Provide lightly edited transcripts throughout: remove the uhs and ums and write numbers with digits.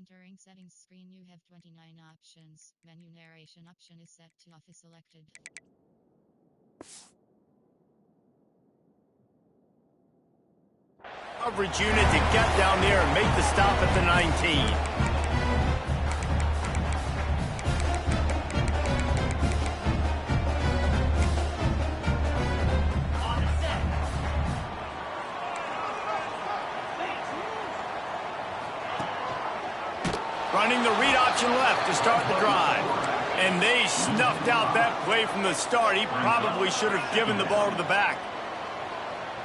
Entering settings screen, you have 29 options. Menu narration option is set to off is selected. Coverage unit to get down there and make the stop at the 19. Running the read option left to start the drive. And they snuffed out that play from the start. He probably should have given the ball to the back.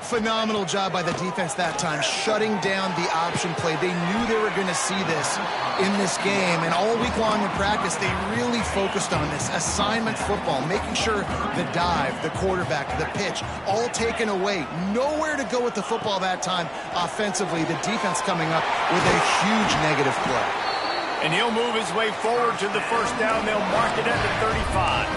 Phenomenal job by the defense that time, shutting down the option play. They knew they were going to see this in this game, and all week long in practice, they really focused on this assignment football, making sure the dive, the quarterback, the pitch, all taken away. Nowhere to go with the football that time offensively. The defense coming up with a huge negative play. And he'll move his way forward to the first down. They'll mark it at the 35.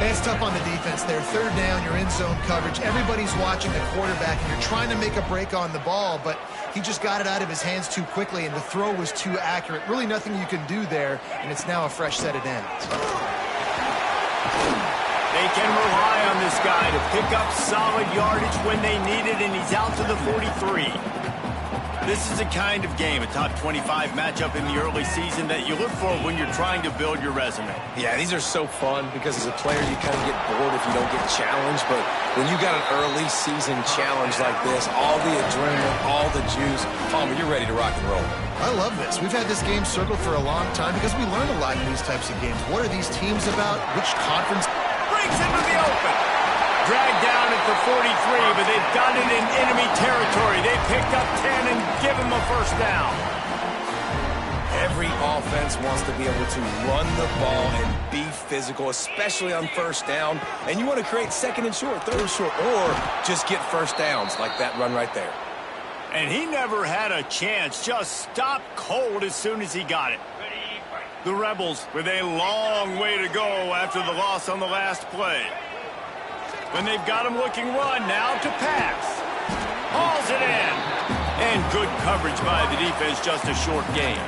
It's tough on the defense there. Third down, you're in zone coverage. Everybody's watching the quarterback, and you're trying to make a break on the ball, but he just got it out of his hands too quickly, and the throw was too accurate. Really nothing you can do there, and it's now a fresh set of downs. They can rely on this guy to pick up solid yardage when they need it, and he's out to the 43. This is the kind of game, a top 25 matchup in the early season that you look for when you're trying to build your resume. Yeah, these are so fun because as a player you kind of get bored if you don't get challenged, but when you got an early season challenge like this, all the adrenaline, all the juice, Palmer, you're ready to rock and roll. I love this. We've had this game circled for a long time because we learn a lot in these types of games. What are these teams about? Which conference? Breaks into the open. Dragged down at the 43, but they've got it in enemy territory. They picked up 10 and give him a first down. Every offense wants to be able to run the ball and be physical, especially on first down. And you want to create second and short, third and short, or just get first downs like that run right there. And he never had a chance, just stopped cold as soon as he got it. The Rebels with a long way to go after the loss on the last play. When they've got him looking run, now to pass. Hauls it in. And good coverage by the defense, just a short gain.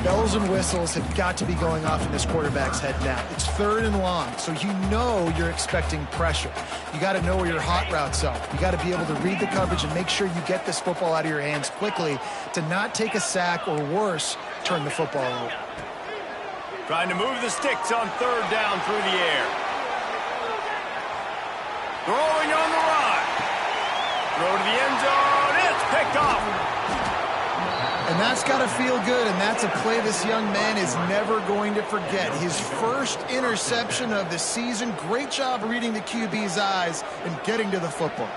Bells and whistles have got to be going off in this quarterback's head now. It's third and long, so you know you're expecting pressure. You got to know where your hot routes are. You got to be able to read the coverage and make sure you get this football out of your hands quickly to not take a sack or worse, turn the football over. Trying to move the sticks on third down through the air. Throwing on the run. Throw to the end zone. It's picked off. And that's got to feel good, and that's a play this young man is never going to forget. His first interception of the season. Great job reading the QB's eyes and getting to the football.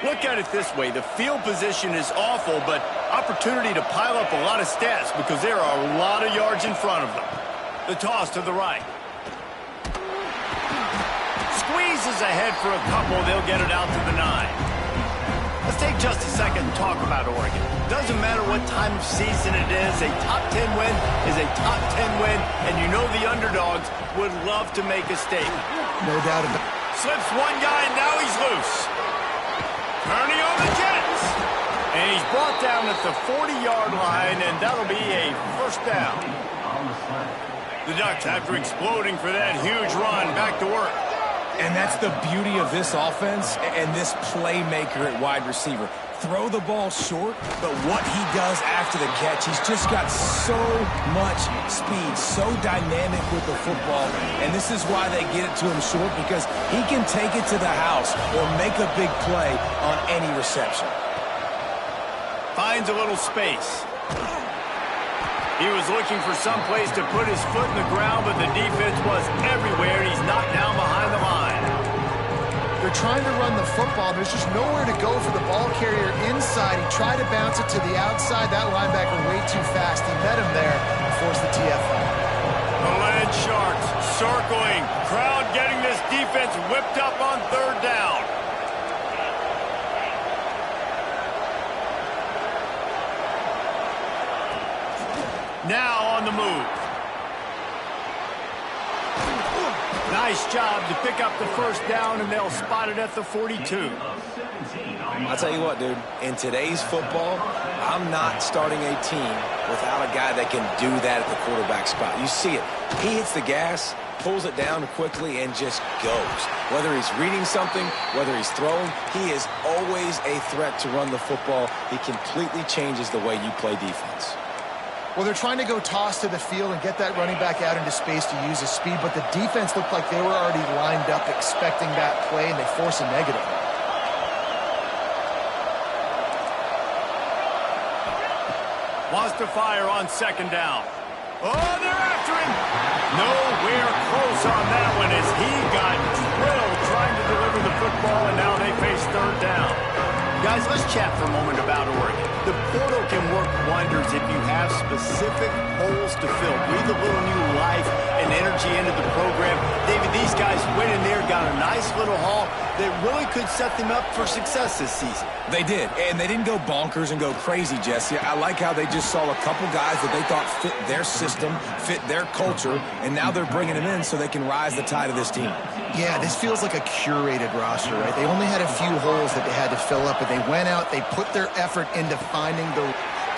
Look at it this way. The field position is awful, but opportunity to pile up a lot of stats because there are a lot of yards in front of them. The toss to the right. Squeezes ahead for a couple. They'll get it out to the 9. Let's take just a second and talk about Oregon. Doesn't matter what time of season it is, a top 10 win is a top 10 win, and you know the underdogs would love to make a statement. No doubt about it. Slips one guy, and now he's loose. Turning on the Jets. And he's brought down at the 40-yard line, and that'll be a first down. The Ducks, after exploding for that huge run, back to work. And that's the beauty of this offense and this playmaker at wide receiver. Throw the ball short, but what he does after the catch, he's just got so much speed, so dynamic with the football. And this is why they get it to him short, because he can take it to the house or make a big play on any reception. Finds a little space. He was looking for some place to put his foot in the ground, but the defense was everywhere, and he's knocked down behind the line. They're trying to run the football. There's just nowhere to go for the ball carrier inside. He tried to bounce it to the outside. That linebacker way too fast. He met him there and forced the TFL. The Land Sharks circling. Crowd getting this defense whipped up on third down. Now on the move. Nice job to pick up the first down, and they'll spot it at the 42. I'll tell you what, dude. In today's football, I'm not starting a team without a guy that can do that at the quarterback spot. You see it. He hits the gas, pulls it down quickly, and just goes. Whether he's reading something, whether he's throwing, he is always a threat to run the football. He completely changes the way you play defense. Well, they're trying to go toss to the field and get that running back out into space to use his speed, but the defense looked like they were already lined up expecting that play, and they force a negative. Wants to fire on second down. Oh, they're after him. Nowhere close on that one as he got drilled trying to deliver the football, and now they face third down. Guys, let's chat for a moment about Oregon. The portal can work wonders if you have specific holes to fill. Breathe a little new life and energy into the program. David, these guys went in there, got a nice little haul that really could set them up for success this season. They did, and they didn't go bonkers and go crazy, Jesse. I like how they just saw a couple guys that they thought fit their system, fit their culture, and now they're bringing them in so they can rise the tide of this team. Yeah, this feels like a curated roster, right? They only had a few holes that they had to fill up, but they went out, they put their effort into finding the...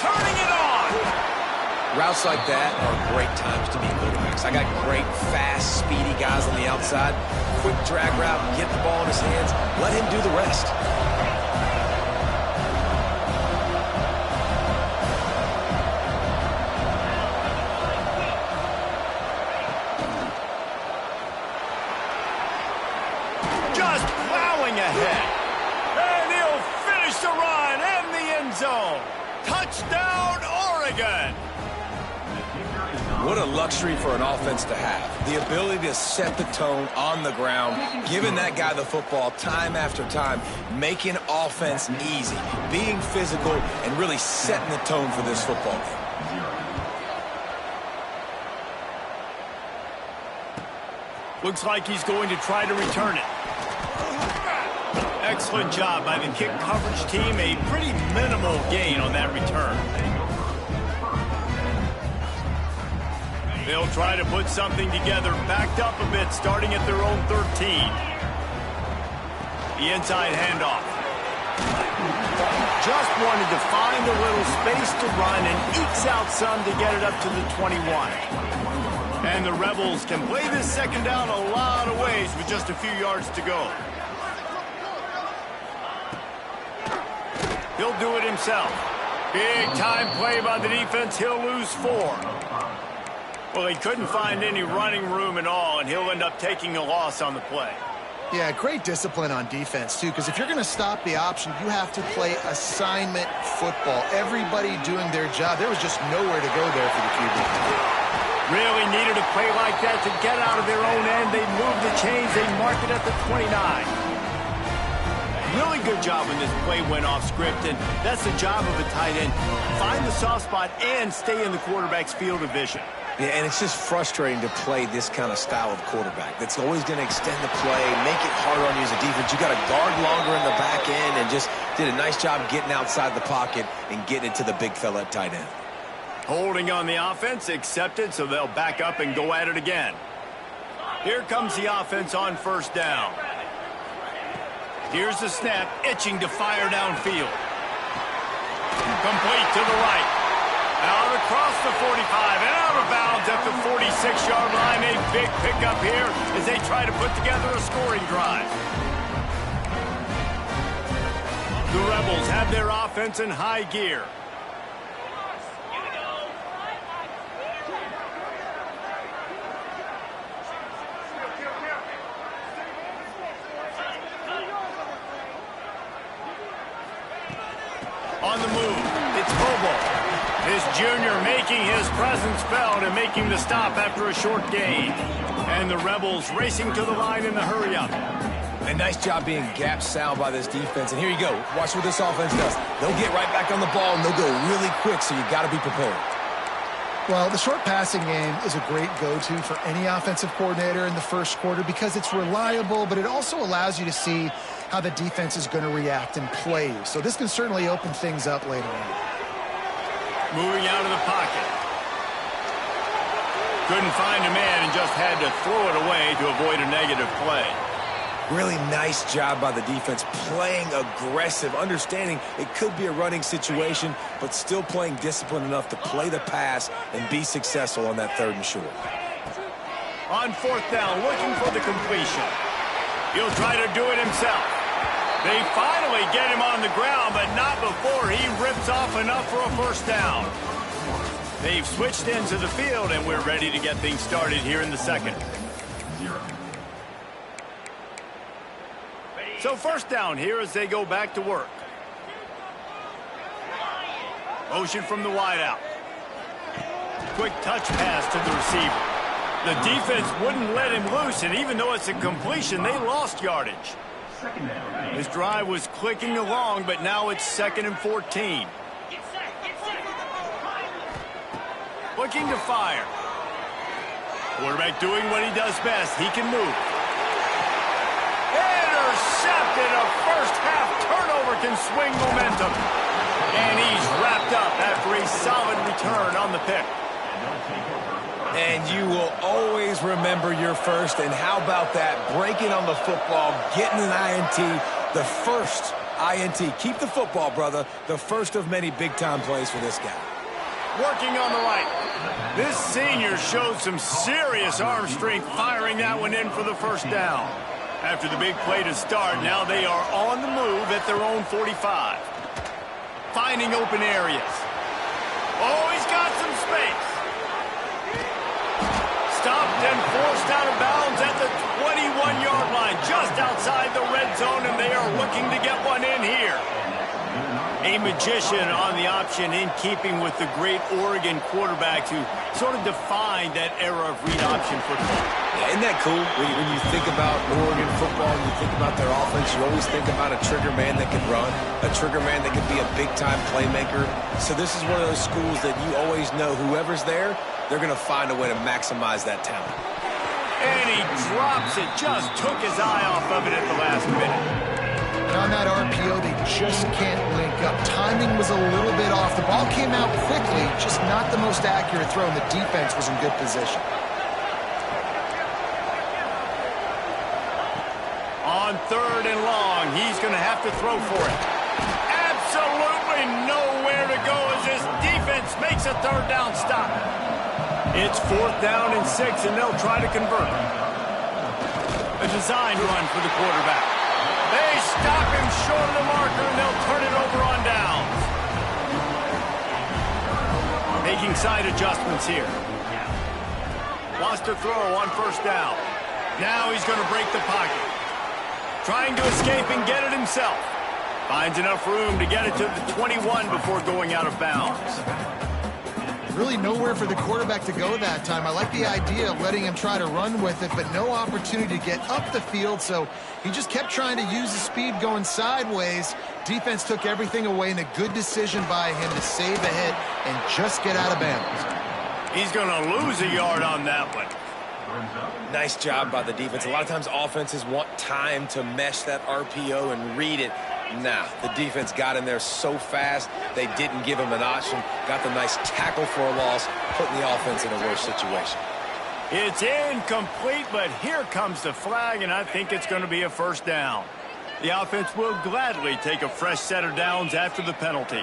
Turning it on! Routes like that are great times to be quarterbacks. I got great, fast, speedy guys on the outside. Quick drag route, get the ball in his hands, let him do the rest. Just plowing ahead. And he'll finish the run in the end zone. Touchdown, Oregon! What a luxury for an offense to have. The ability to set the tone on the ground, giving that guy the football time after time, making offense easy, being physical, and really setting the tone for this football game. Looks like he's going to try to return it. Excellent job by the kick coverage team. A pretty minimal gain on that return. They'll try to put something together, backed up a bit, starting at their own 13. The inside handoff. Just wanted to find a little space to run and ekes out some to get it up to the 21. And the Rebels can play this second down a lot of ways with just a few yards to go. He'll do it himself. Big time play by the defense. He'll lose 4. Well, he couldn't find any running room at all, and he'll end up taking a loss on the play. Yeah, great discipline on defense, too, because if you're going to stop the option, you have to play assignment football. Everybody doing their job. There was just nowhere to go there for the QB. Really needed a play like that to get out of their own end. They moved the chains. They marked it at the 29. Really good job when this play went off script, and that's the job of a tight end. Find the soft spot and stay in the quarterback's field of vision. Yeah, and it's just frustrating to play this kind of style of quarterback. That's always going to extend the play, make it harder on you as a defense. You got to guard longer in the back end, and just did a nice job getting outside the pocket and getting it to the big fella at tight end. Holding on the offense, accepted, so they'll back up and go at it again. Here comes the offense on first down. Here's the snap, itching to fire downfield. Complete to the right. Out across the 45 and out of bounds at the 46-yard line. A big pickup here as they try to put together a scoring drive. The Rebels have their offense in high gear. On the move, it's Bobo. This junior making his presence felt and making the stop after a short gain. And the Rebels racing to the line in the hurry-up. A nice job being gap sound by this defense. And here you go. Watch what this offense does. They'll get right back on the ball, and they'll go really quick, so you got to be prepared. Well, the short passing game is a great go-to for any offensive coordinator in the first quarter because it's reliable, but it also allows you to see how the defense is going to react and play. So this can certainly open things up later on. Moving out of the pocket. Couldn't find a man and just had to throw it away to avoid a negative play. Really nice job by the defense, playing aggressive, understanding it could be a running situation, but still playing disciplined enough to play the pass and be successful on that 3rd and short. On 4th down, looking for the completion. He'll try to do it himself. They finally get him on the ground, but not before he rips off enough for a 1st down. They've switched ends of the field, and we're ready to get things started here in the 2nd. So 1st down here as they go back to work. Motion from the wideout. Quick touch pass to the receiver. The defense wouldn't let him loose, and even though it's a completion, they lost yardage. This drive was clicking along, but now it's 2nd and 14. Looking to fire. Quarterback doing what he does best. He can move. Intercepted. A first-half turnover can swing momentum. And he's wrapped up after a solid return on the pick. And you will always remember your first. And how about that? Breaking on the football, getting an INT, the first INT. Keep the football, brother. The first of many big-time plays for this guy. Working on the right. This senior showed some serious arm strength firing that one in for the 1st down. After the big play to start, now they are on the move at their own 45. Finding open areas. Oh, he's got some space. Stopped and forced out of bounds at the 21-yard line, just outside the red zone, and they are looking to get one in here. A magician on the option, in keeping with the great Oregon quarterbacks who sort of defined that era of read option football. Yeah, isn't that cool? When you think about Oregon football and you think about their offense, you always think about a trigger man that can run, a trigger man that can be a big-time playmaker. So this is one of those schools that you always know whoever's there, they're going to find a way to maximize that talent. And he drops it, just took his eye off of it at the last minute. On that RPO, they just can't link up. Timing was a little bit off. The ball came out quickly, just not the most accurate throw, and the defense was in good position. On 3rd and long, he's going to have to throw for it. Absolutely nowhere to go as this defense makes a 3rd down stop. It's 4th down and 6, and they'll try to convert. A design run for the quarterback. They stop him short of the marker, and they'll turn it over on downs. Making side adjustments here. Wants to throw on 1st down. Now he's going to break the pocket. Trying to escape and get it himself. Finds enough room to get it to the 21 before going out of bounds. Really nowhere for the quarterback to go that time. I like the idea of letting him try to run with it, but no opportunity to get up the field, so he just kept trying to use the speed going sideways. Defense took everything away, and a good decision by him to save a hit and just get out of bounds. He's going to lose a yard on that one. Nice job by the defense. A lot of times offenses want time to mesh that RPO and read it. Nah, the defense got in there so fast, they didn't give him an option. Got the nice tackle for a loss, putting the offense in a worse situation. It's incomplete, but here comes the flag, and I think it's going to be a 1st down. The offense will gladly take a fresh set of downs after the penalty.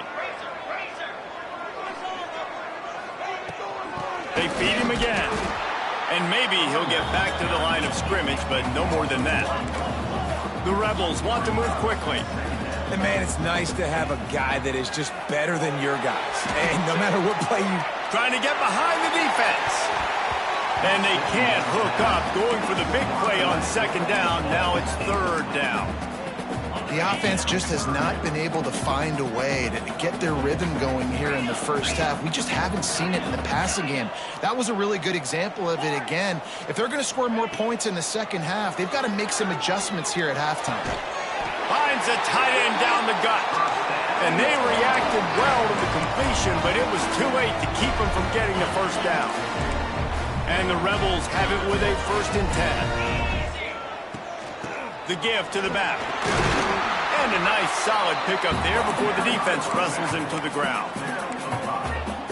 They feed him again. And maybe he'll get back to the line of scrimmage, but no more than that. The Rebels want to move quickly. And, man, it's nice to have a guy that is just better than your guys. And no matter what play you... Trying to get behind the defense. And they can't hook up. Going for the big play on 2nd down. Now it's 3rd down. The offense just has not been able to find a way to get their rhythm going here in the 1st half. We just haven't seen it in the passing game. That was a really good example of it again. If they're going to score more points in the 2nd half, they've got to make some adjustments here at halftime. Finds a tight end down the gut. And they reacted well to the completion, but it was too late to keep them from getting the 1st down. And the Rebels have it with a 1st and 10. The give to the back. And a nice solid pickup there before the defense wrestles him to the ground.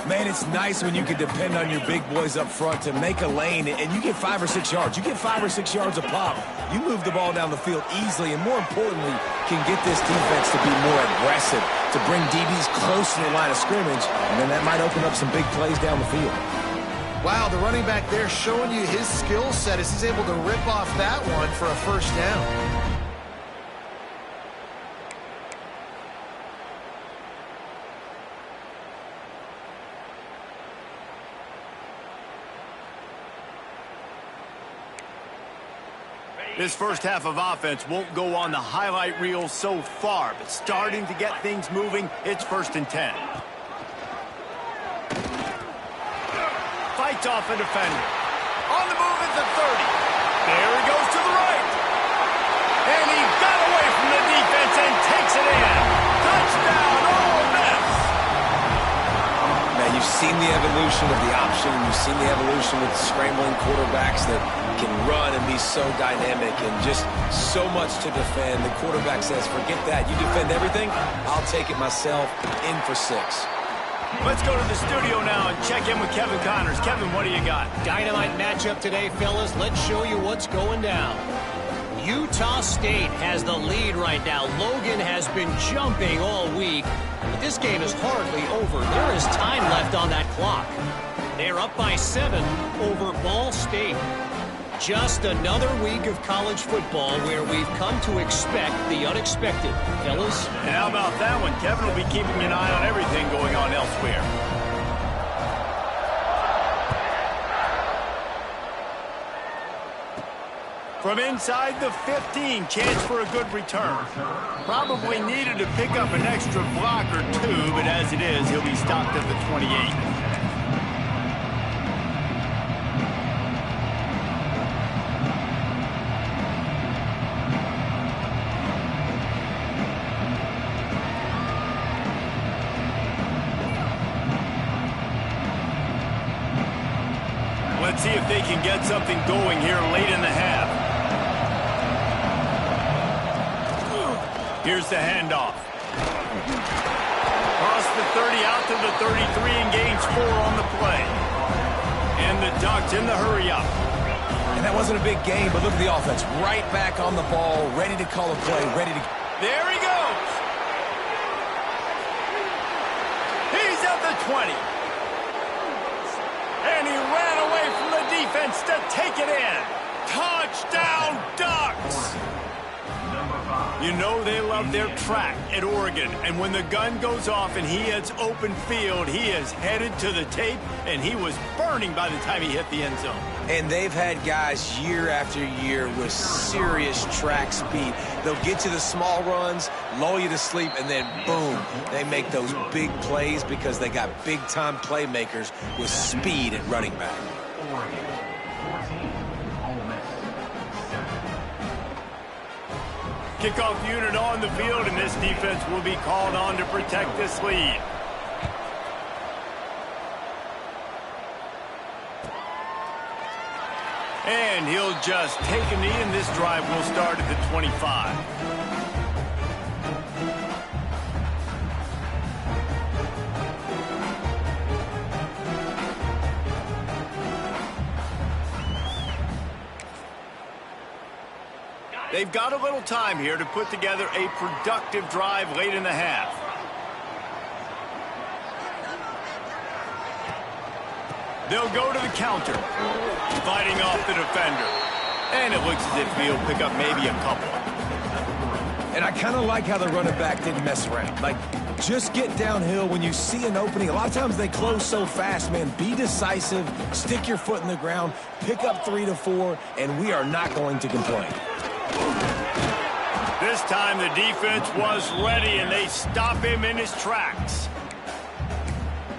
Man, it's nice when you can depend on your big boys up front to make a lane, and you get 5 or 6 yards. You get 5 or 6 yards a pop. You move the ball down the field easily, and more importantly, can get this defense to be more aggressive, to bring DBs close to the line of scrimmage, and then that might open up some big plays down the field. Wow, the running back there showing you his skill set as he's able to rip off that one for a first down. This first half of offense won't go on the highlight reel so far, but starting to get things moving, it's 1st and 10. Fights off a defender. On the move at the 30. There he goes to the right. And he got away from the defense and takes it in. Touchdown, Ole Miss. Man, you've seen the evolution of the option. You've seen the evolution with scrambling quarterbacks that can run and be so dynamic and just so much to defend. The quarterback says, forget that. You defend everything, I'll take it myself. In for 6. Let's go to the studio now and check in with Kevin Connors. Kevin, what do you got? Dynamite matchup today, fellas. Let's show you what's going down. Utah State has the lead right now. Logan has been jumping all week, but this game is hardly over. There is time left on that clock. They're up by 7 over Ball State. Just another week of college football where we've come to expect the unexpected, fellas. And how about that one? Kevin will be keeping an eye on everything going on elsewhere. From inside the 15, chance for a good return. Probably needed to pick up an extra block or 2, but as it is, he'll be stopped at the 28. Let's see if they can get something going here late in the half. Here's the handoff. Across the 30 out to the 33 and gains 4 on the play. And the Ducks in the hurry up. And that wasn't a big game, but look at the offense. Right back on the ball, ready to call a play, ready to... There he goes. He's at the 20. And he ran away from the defense to take it in. Touchdown, Ducks! You know they love their track at Oregon. And when the gun goes off and he hits open field, he is headed to the tape, and he was burning by the time he hit the end zone. And they've had guys year after year with serious track speed. They'll get to the small runs, lull you to sleep, and then boom, they make those big plays because they got big-time playmakers with speed at running back. Kickoff unit on the field, and this defense will be called on to protect this lead. And he'll just take a knee, and this drive will start at the 25. They've got a little time here to put together a productive drive late in the half. They'll go to the counter, fighting off the defender. And it looks as if he'll pick up maybe a couple. And I kind of like how the running back didn't mess around. Like, just get downhill when you see an opening. A lot of times they close so fast, man. Be decisive, stick your foot in the ground, pick up 3 to 4, and we are not going to complain. This time the defense was ready, and they stop him in his tracks.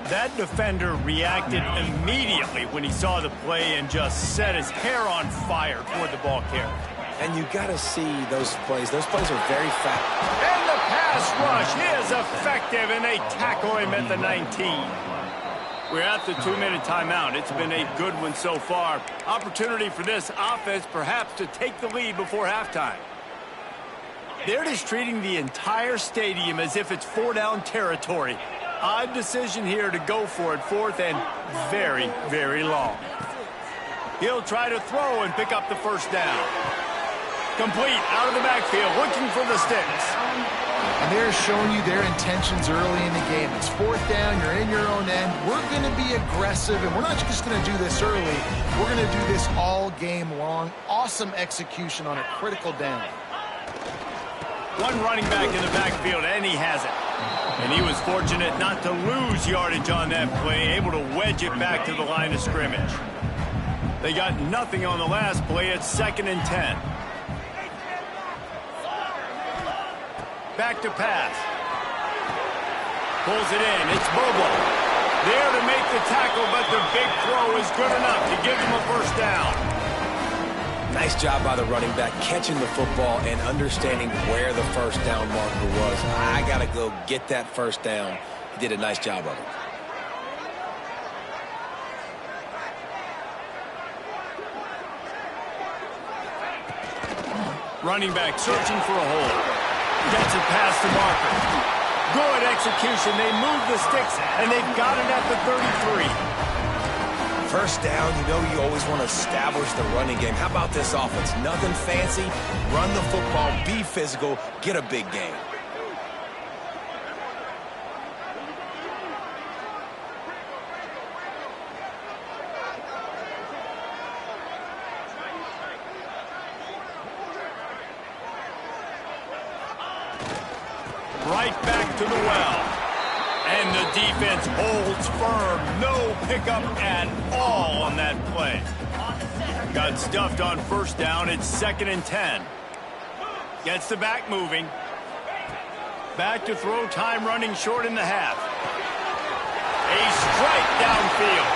That defender reacted immediately when he saw the play and just set his hair on fire toward the ball carrier. And you got to see those plays. Those plays are very fast. And the pass rush is effective, and they tackle him at the 19. We're at the 2-minute timeout. It's been a good one so far. Opportunity for this offense perhaps to take the lead before halftime. They're just treating the entire stadium as if it's 4-down territory. Odd decision here to go for it. 4th and very, very long. He'll try to throw and pick up the first down. Complete out of the backfield, looking for the sticks. And they're showing you their intentions early in the game. It's 4th down, you're in your own end. We're going to be aggressive, and we're not just going to do this early. We're going to do this all game long. Awesome execution on a critical down. One running back in the backfield, and he has it. And he was fortunate not to lose yardage on that play, able to wedge it back to the line of scrimmage. They got nothing on the last play. It's 2nd and 10. Back to pass. Pulls it in. It's Bobo. There to make the tackle, but the big throw is good enough to give him a first down. Nice job by the running back catching the football and understanding where the first down marker was. I got to go get that first down. He did a nice job of it. Running back searching for a hole. Gets it past the marker. Good execution. They move the sticks, and they've got it at the 33. First down, you know you always want to establish the running game. How about this offense? Nothing fancy. Run the football, be physical, get a big gain. Right back to the well. And the defense holds firm. No pickup at all on that play. Got stuffed on first down. It's 2nd and 10. Gets the back moving. Back to throw, time running short in the half. A strike downfield.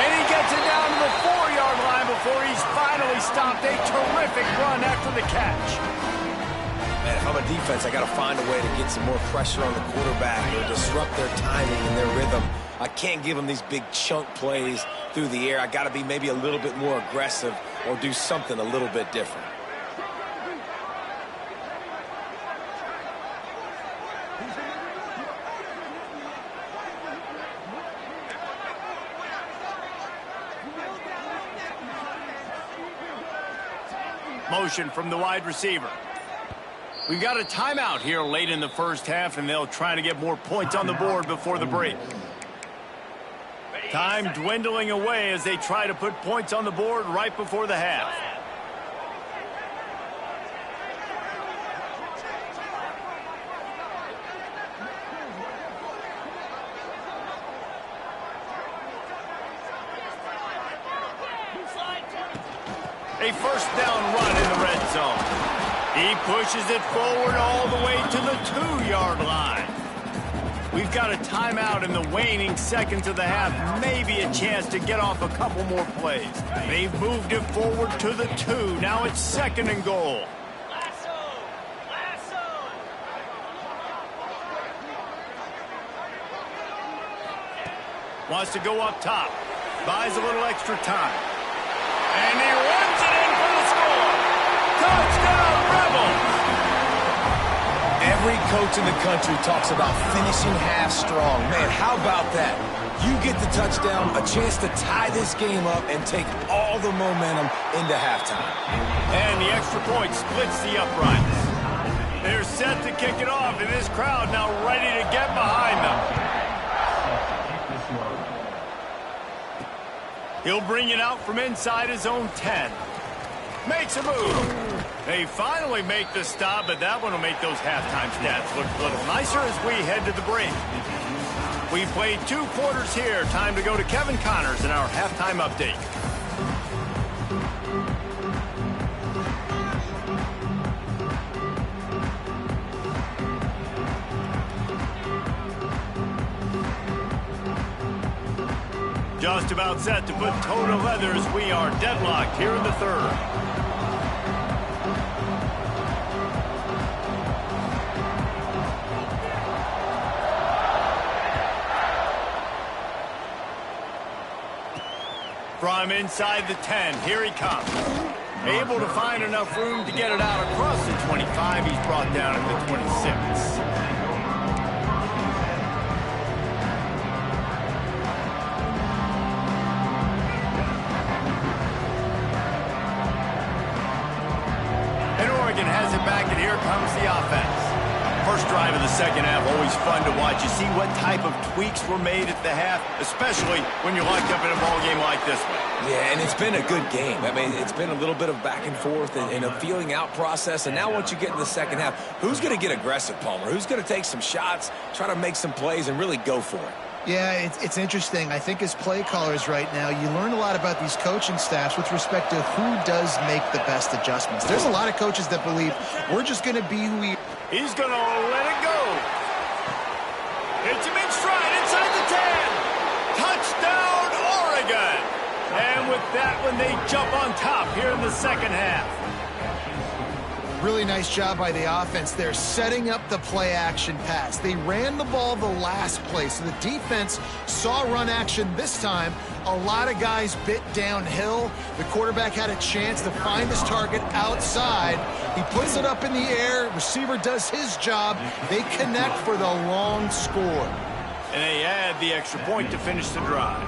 And he gets it down to the 4-yard line before he's finally stopped. A terrific run after the catch. Man, if I'm a defense, I got to find a way to get some more pressure on the quarterback or disrupt their timing and their rhythm. I can't give them these big chunk plays through the air. I got to be maybe a little bit more aggressive or do something a little bit different. Motion from the wide receiver. We've got a timeout here late in the first half, and they'll try to get more points on the board before the break. Time dwindling away as they try to put points on the board right before the half. A first down run in the red zone. He pushes it forward all the way to the 2-yard line. We've got a timeout in the waning seconds of the half. Maybe a chance to get off a couple more plays. They've moved it forward to the 2. Now it's 2nd and goal. Wants to go up top. Buys a little extra time. And he runs it in for the score. Touchdown, Rebels! Every coach in the country talks about finishing half strong. Man, how about that? You get the touchdown, a chance to tie this game up and take all the momentum into halftime. And the extra point splits the uprights. They're set to kick it off, and this crowd now ready to get behind them. He'll bring it out from inside his own 10. Makes a move. They finally make the stop, but that one will make those halftime stats look a little nicer as we head to the break. We played 2 quarters here. Time to go to Kevin Connors in our halftime update. Just about set to put toe to leather as we are deadlocked here in the third. From inside the 10, here he comes. Able to find enough room to get it out across the 25. He's brought down at the 26. Logan has it back, and here comes the offense. First drive of the second half, always fun to watch. You see what type of tweaks were made at the half, especially when you're locked up in a ball game like this one. Yeah, and it's been a good game. I mean, it's been a little bit of back and forth and a feeling out process. And now once you get in the second half, who's going to get aggressive, Palmer? Who's going to take some shots, try to make some plays, and really go for it? Yeah, it's interesting. I think as play callers right now, you learn a lot about these coaching staffs with respect to who does make the best adjustments. There's a lot of coaches that believe we're just going to be who we... He's going to let it go. Hits him in stride inside the 10. Touchdown, Oregon. And with that one, they jump on top here in the second half. Really nice job by the offense there, setting up the play-action pass. They ran the ball the last play, so the defense saw run action this time. A lot of guys bit downhill. The quarterback had a chance to find his target outside. He puts it up in the air. Receiver does his job. They connect for the long score. And they add the extra point to finish the drive.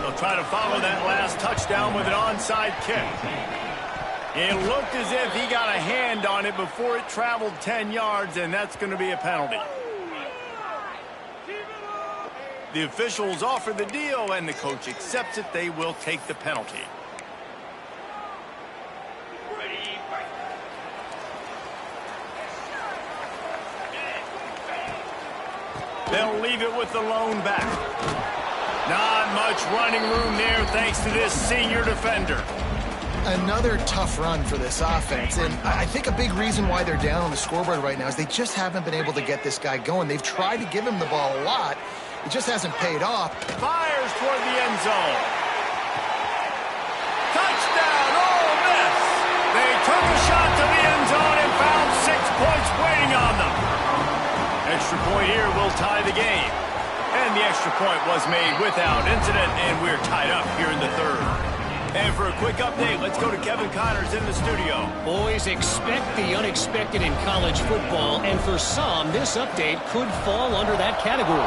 They'll try to follow that last touchdown with an onside kick. It looked as if he got a hand on it before it traveled 10 yards, and that's going to be a penalty. The officials offer the deal, and the coach accepts it. They will take the penalty. They'll leave it with the lone back. Not much running room there thanks to this senior defender. Another tough run for this offense, and I think a big reason why they're down on the scoreboard right now is they just haven't been able to get this guy going. They've tried to give him the ball a lot. It just hasn't paid off. Fires toward the end zone. Touchdown, Ole Miss! They took a shot to the end zone and found 6 points waiting on them. Extra point here will tie the game. And the extra point was made without incident, and we're tied up here in the third. And for a quick update, let's go to Kevin Connors in the studio. Boys, expect the unexpected in college football, and for some, this update could fall under that category.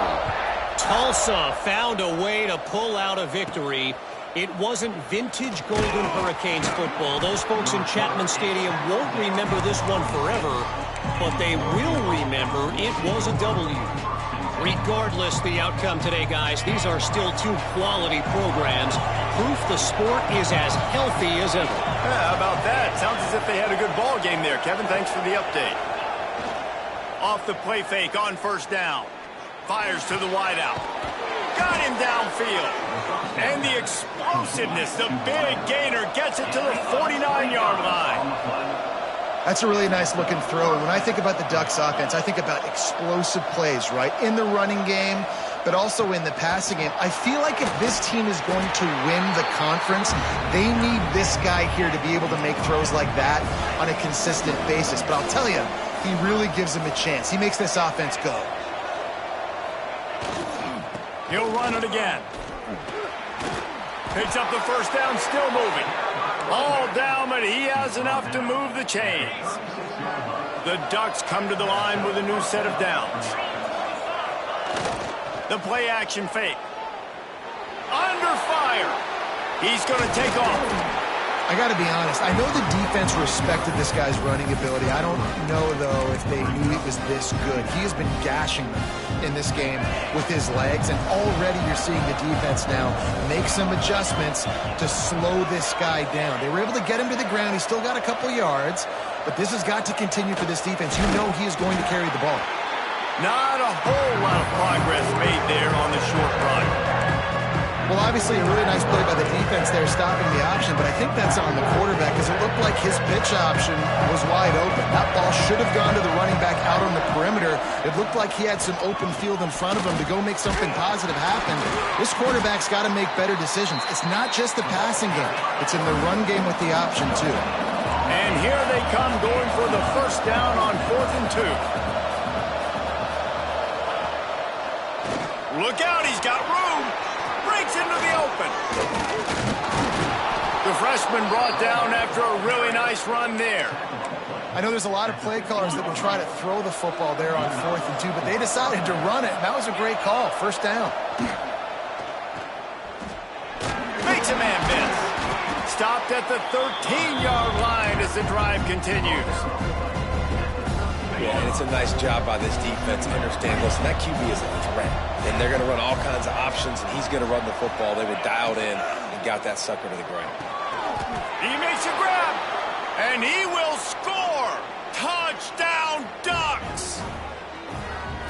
Tulsa found a way to pull out a victory. It wasn't vintage Golden Hurricanes football. Those folks in Chapman Stadium won't remember this one forever, but they will remember it was a W. Regardless the outcome today, guys, these are still two quality programs. Proof the sport is as healthy as ever. Yeah, how about that? Sounds as if they had a good ball game there. Kevin, thanks for the update. Off the play fake on first down. Fires to the wideout. Got him downfield. And the explosiveness, the big gainer gets it to the 49-yard line. That's a really nice looking throw. And when I think about the Ducks offense, I think about explosive plays, right? In the running game, but also in the passing game. I feel like if this team is going to win the conference, they need this guy here to be able to make throws like that on a consistent basis. But I'll tell you, he really gives them a chance. He makes this offense go. He'll run it again. Picks up the first down, still moving. All down, but he has enough to move the chains. The Ducks come to the line with a new set of downs. The play action fake. Under fire. He's going to take off. I got to be honest. I know the defense respected this guy's running ability. I don't know, though, if they knew it was this good. He has been gashing them in this game with his legs, and already you're seeing the defense now make some adjustments to slow this guy down. They were able to get him to the ground. He's still got a couple yards, but this has got to continue for this defense. You know he is going to carry the ball. Not a whole lot of progress made there on the short run. Well, obviously, a really nice play by the defense there stopping the option, but I think that's on the quarterback because it looked like his pitch option was wide open. That ball should have gone to the running back out on the perimeter. It looked like he had some open field in front of him to go make something positive happen. This quarterback's got to make better decisions. It's not just the passing game. It's in the run game with the option, too. And here they come going for the first down on 4th and 2. Look out, he's got room. Breaks into the open. The freshman brought down after a really nice run there. I know there's a lot of play callers that would try to throw the football there on 4th and 2, but they decided to run it, and that was a great call. First down. Makes a man miss. stopped at the 13-yard line as the drive continues. Yeah, and it's a nice job by this defense. Understand, listen, that QB is a threat. And they're going to run all kinds of options, and he's going to run the football. They were dialed in and got that sucker to the ground. He makes a grab, and he will score. Touchdown, Ducks.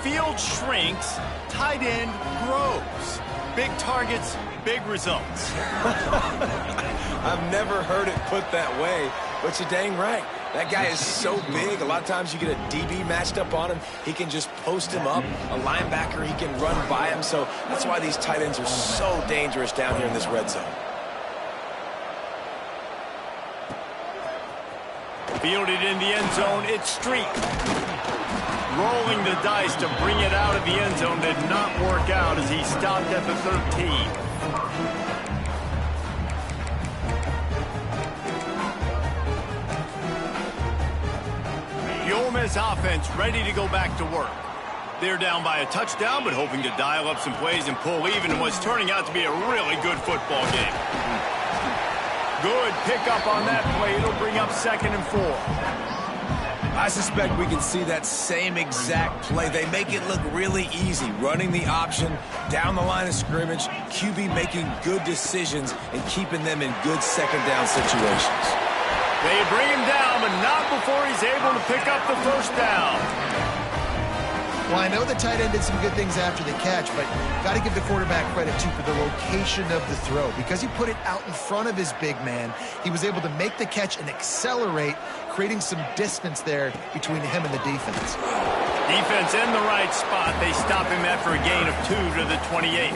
Field shrinks, tight end grows. Big targets, big results. I've never heard it put that way, but you're dang right. That guy is so big. A lot of times you get a DB matched up on him. He can just post him up. A linebacker, he can run by him. So that's why these tight ends are so dangerous down here in this red zone. Fielded in the end zone, it's Street. Rolling the dice to bring it out of the end zone did not work out as he stopped at the 13. The Ole Miss offense ready to go back to work. They're down by a touchdown, but hoping to dial up some plays and pull even in what's turning out to be a really good football game. Good pickup on that play. It'll bring up 2nd and 4. I suspect we can see that same exact play. They make it look really easy, running the option down the line of scrimmage, QB making good decisions and keeping them in good second down situations. They bring him down, but not before he's able to pick up the first down. Well, I know the tight end did some good things after the catch, but got to give the quarterback credit, too, for the location of the throw. Because he put it out in front of his big man, he was able to make the catch and accelerate, creating some distance there between him and the defense. Defense in the right spot. They stop him after a gain of 2 to the 28.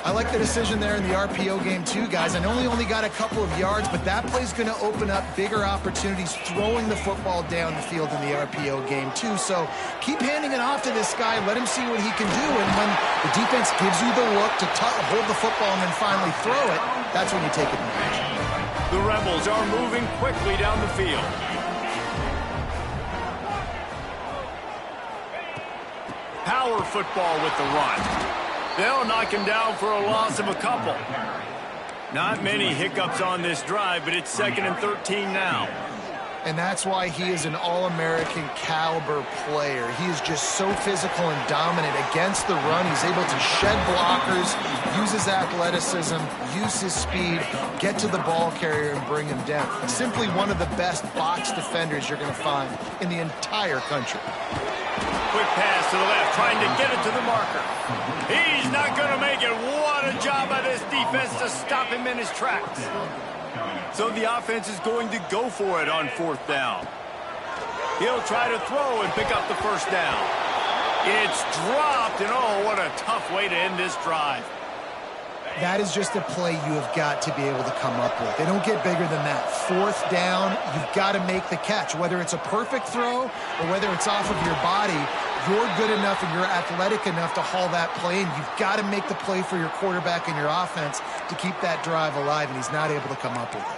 I like the decision there in the RPO game, too, guys. I know he only got a couple of yards, but that play's going to open up bigger opportunities throwing the football down the field in the RPO game, too. So keep handing it off to this guy. Let him see what he can do. And when the defense gives you the look to hold the football and then finally throw it, that's when you take advantage. The Rebels are moving quickly down the field. Power football with the run. They'll knock him down for a loss of a couple. Not many hiccups on this drive, but it's 2nd and 13 now. And that's why he is an All-American caliber player. He is just so physical and dominant against the run. He's able to shed blockers, use his athleticism, use his speed, get to the ball carrier and bring him down. Simply one of the best box defenders you're going to find in the entire country. Quick pass to the left, trying to get it to the marker. He's not going to make it. What a job by this defense to stop him in his tracks. So the offense is going to go for it on 4th down. He'll try to throw and pick up the first down. It's dropped, and oh, what a tough way to end this drive. That is just a play you have got to be able to come up with. They don't get bigger than that. 4th down, you've got to make the catch. Whether it's a perfect throw or whether it's off of your body, you're good enough and you're athletic enough to haul that play, and you've got to make the play for your quarterback and your offense to keep that drive alive, and he's not able to come up with it.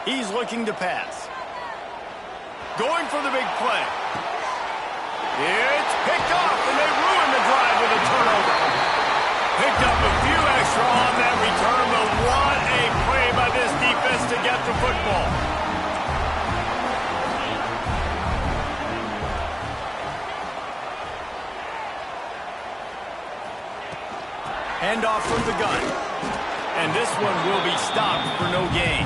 He's looking to pass. Going for the big play. It's picked off, and they ruin the drive with a turnover. Picked up a few extra on that return, but what a play by this defense to get the football. Handoff from the gun. And this one will be stopped for no gain.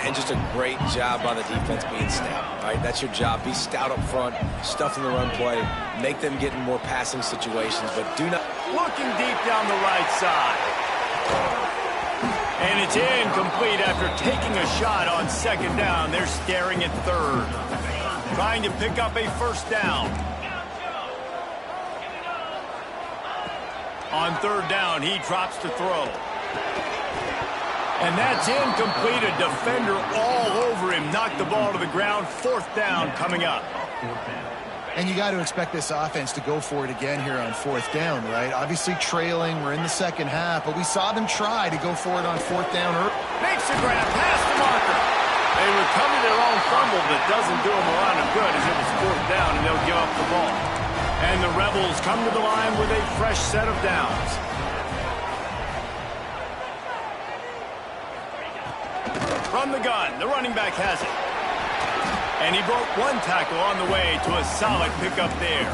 And just a great job by the defense being stout. All right, that's your job. Be stout up front, stuff in the run play, make them get in more passing situations, but do not... Looking deep down the right side. And it's incomplete after taking a shot on 2nd down. They're staring at 3rd. Trying to pick up a first down. On 3rd down, he drops to throw. And that's incomplete. A defender all over him. Knocked the ball to the ground. 4th down coming up. And you got to expect this offense to go for it again here on 4th down, right? Obviously trailing. We're in the second half, but we saw them try to go for it on 4th down. Makes the grab past the marker. They recover their own fumble, but that doesn't do them a lot of good as it was fourth down and they'll give up the ball. And the Rebels come to the line with a fresh set of downs. From the gun, the running back has it. And he broke one tackle on the way to a solid pickup there.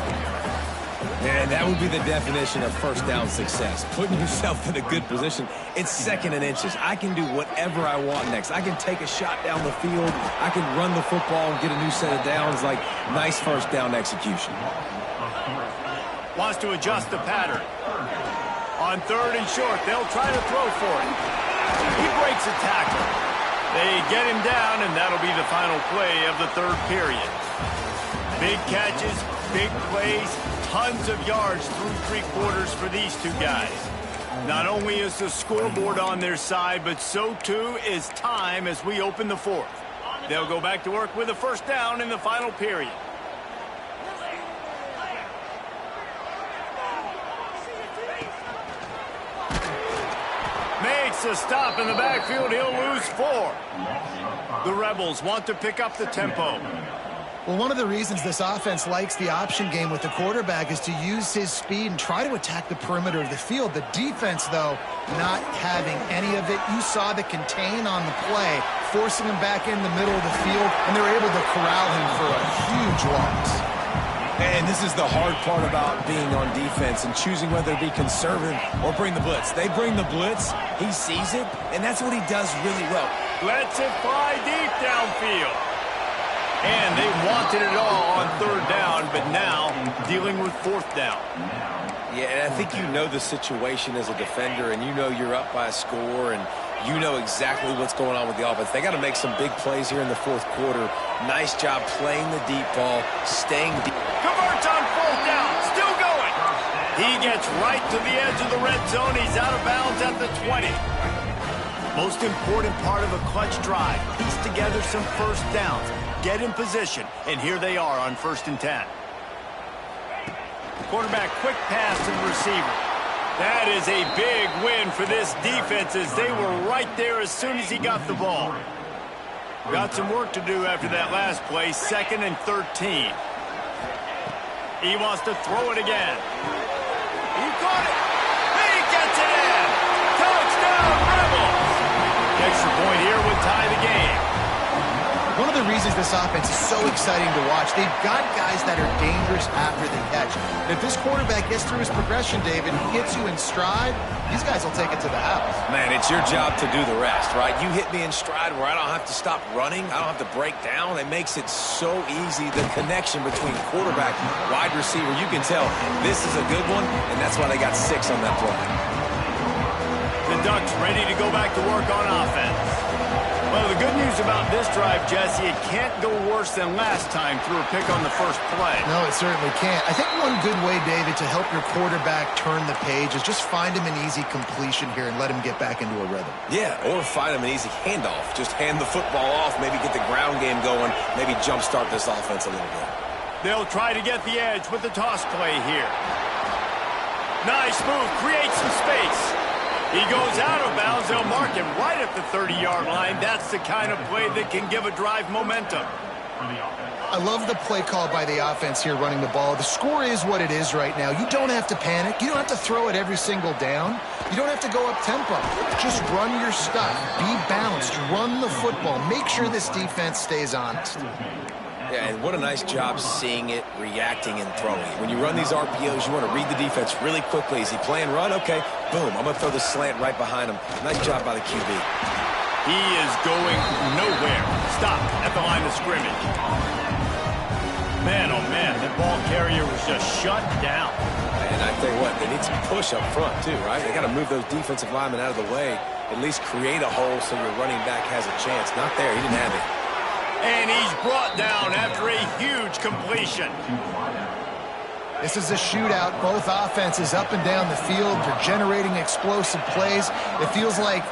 And that would be the definition of first down success. Putting yourself in a good position. It's 2nd and inches. I can do whatever I want next. I can take a shot down the field. I can run the football and get a new set of downs. Like, nice first down execution. Wants to adjust the pattern. On 3rd and short, they'll try to throw for it. He breaks a tackle. They get him down, and that'll be the final play of the 3rd period. Big catches, big plays, tons of yards through 3 quarters for these two guys. Not only is the scoreboard on their side, but so too is time as we open the 4th. They'll go back to work with a first down in the final period. Makes a stop in the backfield. He'll lose 4. The Rebels want to pick up the tempo. Well, one of the reasons this offense likes the option game with the quarterback is to use his speed and try to attack the perimeter of the field. The defense, though, not having any of it. You saw the contain on the play, forcing him back in the middle of the field, and they were able to corral him for a huge loss. And this is the hard part about being on defense and choosing whether to be conservative or bring the blitz. They bring the blitz, he sees it, and that's what he does really well. Lets it fly deep downfield. And they wanted it all on 3rd down, but now dealing with 4th down. Yeah, and I think you know the situation as a defender, and you know you're up by a score, and you know exactly what's going on with the offense. They got to make some big plays here in the 4th quarter. Nice job playing the deep ball, staying deep. Converts on 4th down, still going. He gets right to the edge of the red zone. He's out of bounds at the 20. Most important part of a clutch drive, piece together some first downs, get in position, and here they are on 1st and 10. Quarterback quick pass to the receiver. That is a big win for this defense as they were right there as soon as he got the ball. Got some work to do after that last play, 2nd and 13. He wants to throw it again. He caught it. He gets it in. Touchdown, Rebels. The extra point here would tie the game. One of the reasons this offense is so exciting to watch, they've got guys that are dangerous after the catch. If this quarterback gets through his progression, David, and hits you in stride, these guys will take it to the house. Man, it's your job to do the rest, right? You hit me in stride where I don't have to stop running. I don't have to break down. It makes it so easy. The connection between quarterback, wide receiver, you can tell this is a good one, and that's why they got 6 on that play. The Ducks ready to go back to work on offense. Well, the good news about this drive, Jesse, it can't go worse than last time through a pick on the first play. No, it certainly can't. I think one good way, David, to help your quarterback turn the page is just find him an easy completion here and let him get back into a rhythm. Yeah, or find him an easy handoff. Just hand the football off, maybe get the ground game going, maybe jumpstart this offense a little bit. They'll try to get the edge with the toss play here. Nice move, creates some space. He goes out of bounds. They'll mark him right at the 30-yard line. That's the kind of play that can give a drive momentum. I love the play call by the offense here running the ball. The score is what it is right now. You don't have to panic. You don't have to throw it every single down. You don't have to go up tempo. Just run your stuff. Be balanced. Run the football. Make sure this defense stays honest. Yeah, and what a nice job seeing it, reacting, and throwing. When you run these RPOs, you want to read the defense really quickly. Is he playing run? Okay, boom. I'm going to throw the slant right behind him. Nice job by the QB. He is going nowhere. Stop at the line of scrimmage. Man, oh man, that ball carrier was just shut down. And I tell you what, they need some push up front too, right? They got to move those defensive linemen out of the way, at least create a hole so your running back has a chance. Not there. He didn't have it. And he's brought down after a huge completion. This is a shootout. Both offenses up and down the field. They're generating explosive plays. It feels like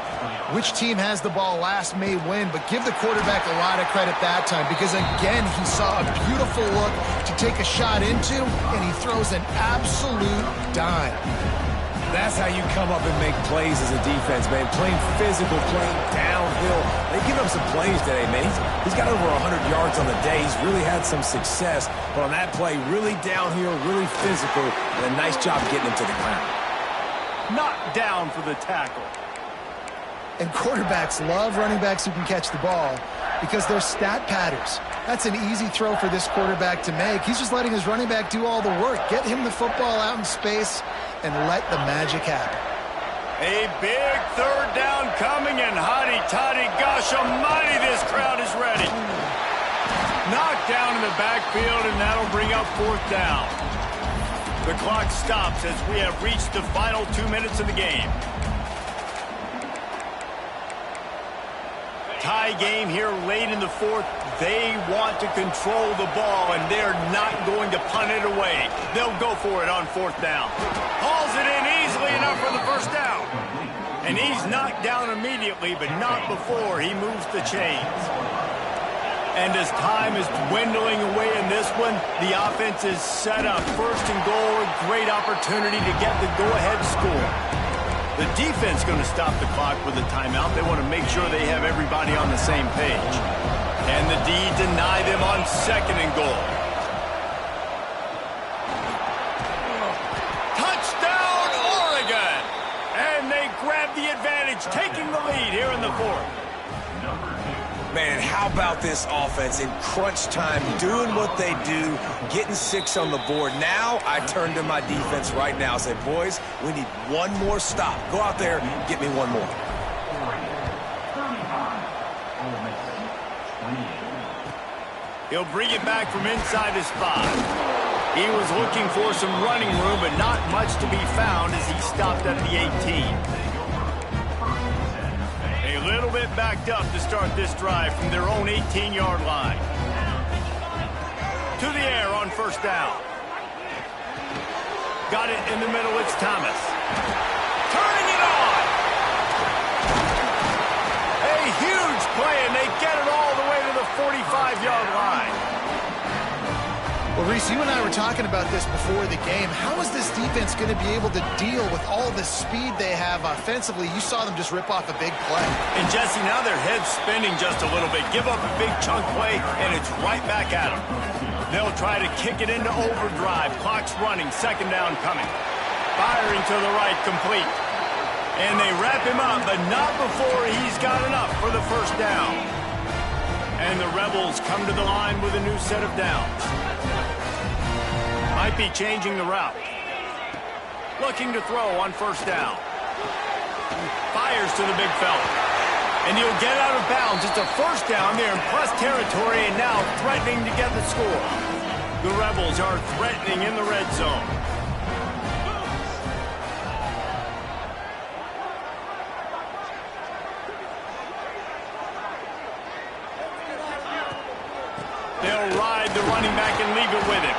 which team has the ball last may win, but give the quarterback a lot of credit that time because, again, he saw a beautiful look to take a shot into, and he throws an absolute dime. That's how you come up and make plays as a defense, man. Playing physical, playing downhill. They give up some plays today, man. He's got over 100 yards on the day. He's really had some success. But on that play, really downhill, really physical, and a nice job getting him to the ground. Knocked down for the tackle. And quarterbacks love running backs who can catch the ball because they're stat patters. That's an easy throw for this quarterback to make. He's just letting his running back do all the work. Get him the football out in space and let the magic happen. A big third down coming, and hotty-toddy, gosh almighty, this crowd is ready. Knocked down in the backfield, and that'll bring up fourth down. The clock stops as we have reached the final 2 minutes of the game. Tie game here late in the fourth. They want to control the ball, and they're not going to punt it away. They'll go for it on fourth down. Hauls it in easily enough for the first down. And he's knocked down immediately, but not before he moves the chains. And as time is dwindling away in this one, the offense is set up. First and goal, a great opportunity to get the go-ahead score. The defense going to stop the clock with a timeout. They want to make sure they have everybody on the same page. And the D deny them on second and goal. Touchdown, Oregon! And they grab the advantage, taking the lead here in the fourth. Man, how about this offense in crunch time, doing what they do, getting 6 on the board. Now I turn to my defense right now and say, boys, we need one more stop. Go out there, get me one more. He'll bring it back from inside his 5. He was looking for some running room, but not much to be found as he stopped at the 18. A little bit backed up to start this drive from their own 18-yard line. To the air on first down. Got it in the middle, it's Thomas. Turning it on! A huge play, and they get it all the way to the 45-yard line. Well, Reese, you and I were talking about this before the game. How is this defense going to be able to deal with all the speed they have offensively? You saw them just rip off a big play. And, Jesse, now their head's spinning just a little bit. Give up a big chunk play, and it's right back at them. They'll try to kick it into overdrive. Clock's running. Second down coming. Firing to the right, complete. And they wrap him up, but not before he's got enough for the first down. And the Rebels come to the line with a new set of downs. Might be changing the route. Looking to throw on first down. Fires to the big fella. And he'll get out of bounds. It's a first down. They're in plus territory and now threatening to get the score. The Rebels are threatening in the red zone. They'll ride the running back and leave it with him.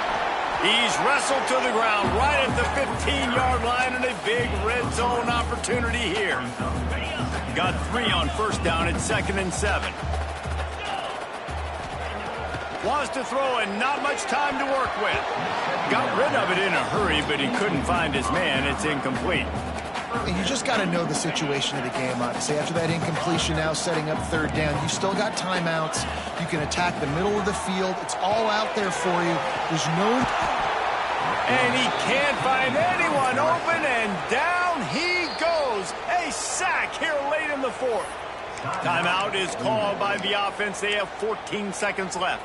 He's wrestled to the ground right at the 15-yard line, and a big red zone opportunity here. Got 3 on first down at 2nd and 7. Wants to throw and not much time to work with. Got rid of it in a hurry, but he couldn't find his man. It's incomplete. And you just got to know the situation of the game, obviously. After that incompletion now setting up third down, you still got timeouts. You can attack the middle of the field. It's all out there for you. There's no... And he can't find anyone open, and down he goes. A sack here late in the fourth. Timeout is called by the offense. They have 14 seconds left.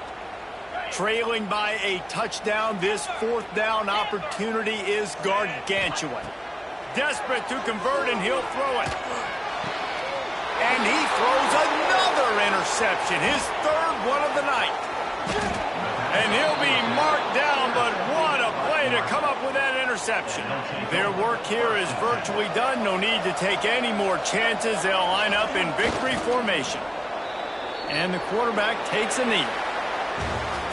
Trailing by a touchdown, this fourth down opportunity is gargantuan. Desperate to convert, and he'll throw it. And he throws another interception, his third one of the night. And he'll be marked down, but what a play to come up with that interception. Their work here is virtually done. No need to take any more chances. They'll line up in victory formation. And the quarterback takes a knee.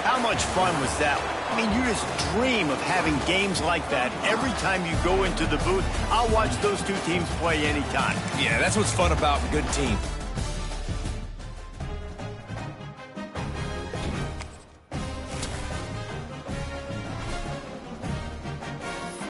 How much fun was that? I mean, you just dream of having games like that every time you go into the booth. I'll watch those two teams play anytime. Yeah, that's what's fun about a good team.